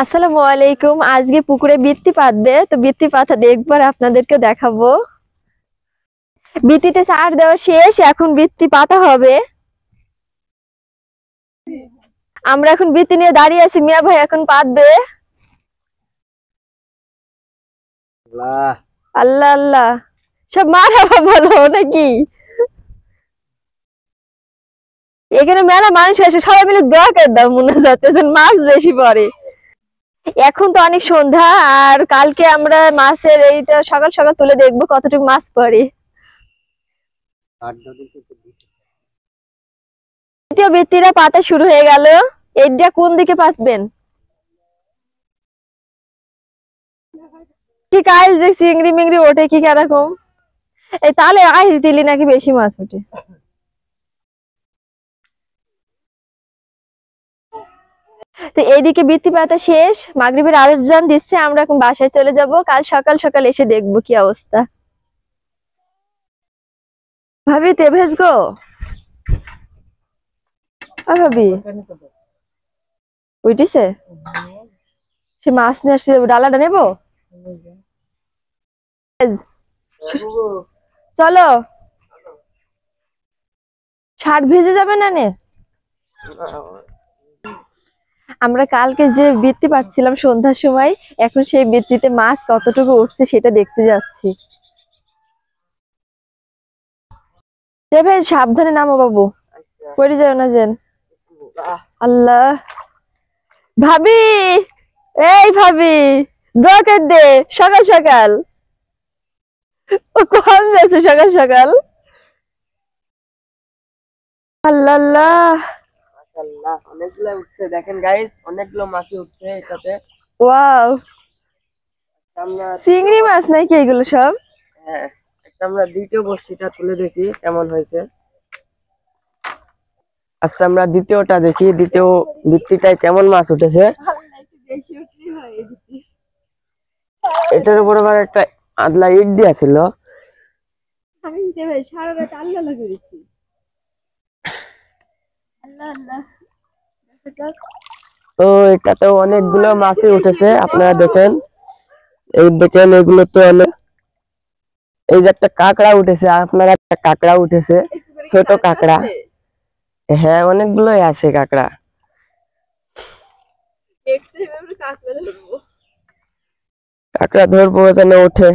আসসালামু আলাইকুম। আজকে পুকুরে বৃত্তি পাতবে, তো বৃত্তি পাতা দেখবার আপনাদেরকে দেখাবো। বৃত্তিতে চার দেওয়া শেষ, এখন বৃত্তি পাতা হবে। আমরা এখন বৃত্তি নিয়ে দাঁড়িয়ে আছি, মিয়া ভাই এখন পাতবে। আল্লাহ আল্লাহ, সব মারহাবা বলো নাকি? এখানে মেলা মানুষ আসে, সবাই মিলে দোয়া করে দাও, মনে যাচ্ছে যেন মাছ বেশি পড়ে। এখন তো অনেক সন্ধ্যা, আর কালকে আমরা মাছের এইটা সকাল সকাল তুলে দেখবো কতটুকু মাছ পড়ে। দ্বিতীয় বৃত্তিরা পাতা শুরু হয়ে গেল। এটা কোন দিকে পাতবেন? ঠিক আইস যে চিংড়ি মিংড়ি ওঠে কি কেরকম? এই তাহলে আইস দিলি নাকি বেশি মাছ ওঠে? তো এইদিকে বৃত্তি পাতা শেষ, মাগরিবের আজান দিচ্ছে, আমরা এখন বাসায় চলে যাব। কাল সকাল সকাল এসে দেখবো কি অবস্থা। ভাবি তেভেজ গো, ভাবি উঠিছে? সে মাছ নিয়ে আসছে, ডালাটা নেবো? চলো, শার্ট ভিজে যাবে না নে। আমরা কালকে যে বৃত্তি পাচ্ছিলাম সন্ধ্যার সময়, এখন সেই বৃত্তিতে মাছ কতটুকু উঠছে সেটা দেখতে যাচ্ছি। দেবে, সাবধানে নামো বাবু, পড়ে যাও না যেন। আল্লাহ, ভাবি, এই ভাবি, দোয়া কর দে সকাল সকাল। ও কখন যাচ্ছে সকাল সকাল? আল্লাহ আল্লাহ, মাশাআল্লাহ, অনেকগুলো উঠছে দেখেন গাইস, অনেকগুলো মাছই উঠছে এটাতে। ওয়াও, আমরা চিংড়ি মাছ নাকি এগুলো সব? হ্যাঁ, আমরা দ্বিতীয় বড়শিটা তুলে দেখি কেমন হয়েছে। আচ্ছা, আমরা দ্বিতীয়টা দেখি, দ্বিতীয় বৃত্তিটায় কেমন মাছ উঠেছে। এটার উপর আবার একটা আদলা ইট দিয়া ছিল। আমি দেবে সারা রাত আল্লাহ করেছি। আল্লাহ আল্লাহ, দেখা যাক। তো এটাতেও অনেকগুলো মাছই উঠেছে, আপনারা দেখেন। এই দেখেন, এগুলো তো অনেক। এই যে একটা কাঁকড়া উঠেছে, আপনারা একটা কাঁকড়া উঠেছে, ছোট কাঁকড়া। হ্যাঁ, অনেকগুলোই আছে কাঁকড়া। কাঁকড়া ধরবো যেন ওঠে,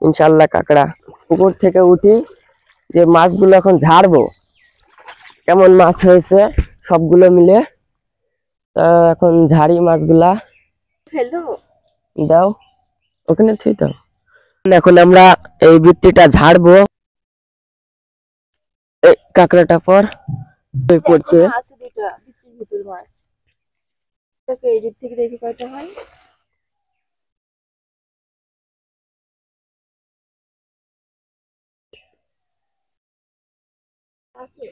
ইনশাল্লাহ। কাঁকড়া পুকুর থেকে উঠি, যে মাছগুলো এখন ঝাড়বো, কেমন মাছ হয়েছে সবগুলো মিলে। তা এখন ঝাড়ি মাছগুলা। দাও, ওখানে ঠিক দাও। এখন আমরা এই বৃত্তিটা ঝাড়বো। এই কাঁকড়াটা পর পড়ছে। আছে দুটো বৃত্তির ভিতর মাছ, তোকে এই দিক থেকে দেখি কয়টা হয়। আছে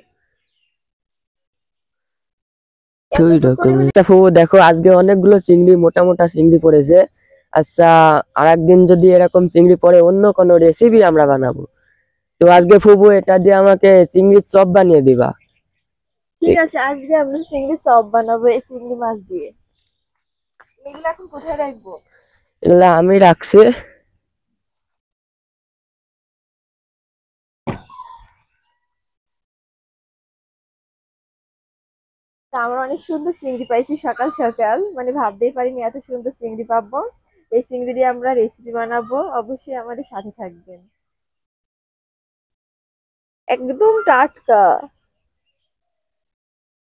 আচ্ছা ফুবু, দেখো আজকে অনেকগুলো চিংড়ি, মোটা মোটা চিংড়ি পড়েছে। আচ্ছা, আর একদিন যদি এরকম চিংড়ি পড়ে, অন্য কোনো রেসিপি আমরা বানাবো। তো আজকে ফুবু এটা দিয়ে আমাকে চিংড়ির চপ বানিয়ে দিবা। ঠিক আছে, আজকে আমরা চিংড়ি চপ বানাবো এই চিংড়ি মাছ দিয়ে। এগুলো এখন কোথায় রাখবো? এগুলা আমি রাখছি। তা আমরা অনেক সুন্দর চিংড়ি পাইছি সকাল সকাল, মানে ভাবতেই পারিনি এত সুন্দর চিংড়ি পাবো। এই চিংড়ি দিয়ে আমরা রেসিপি বানাবো, অবশ্যই আমাদের সাথে থাকবেন। একদম টাটকা।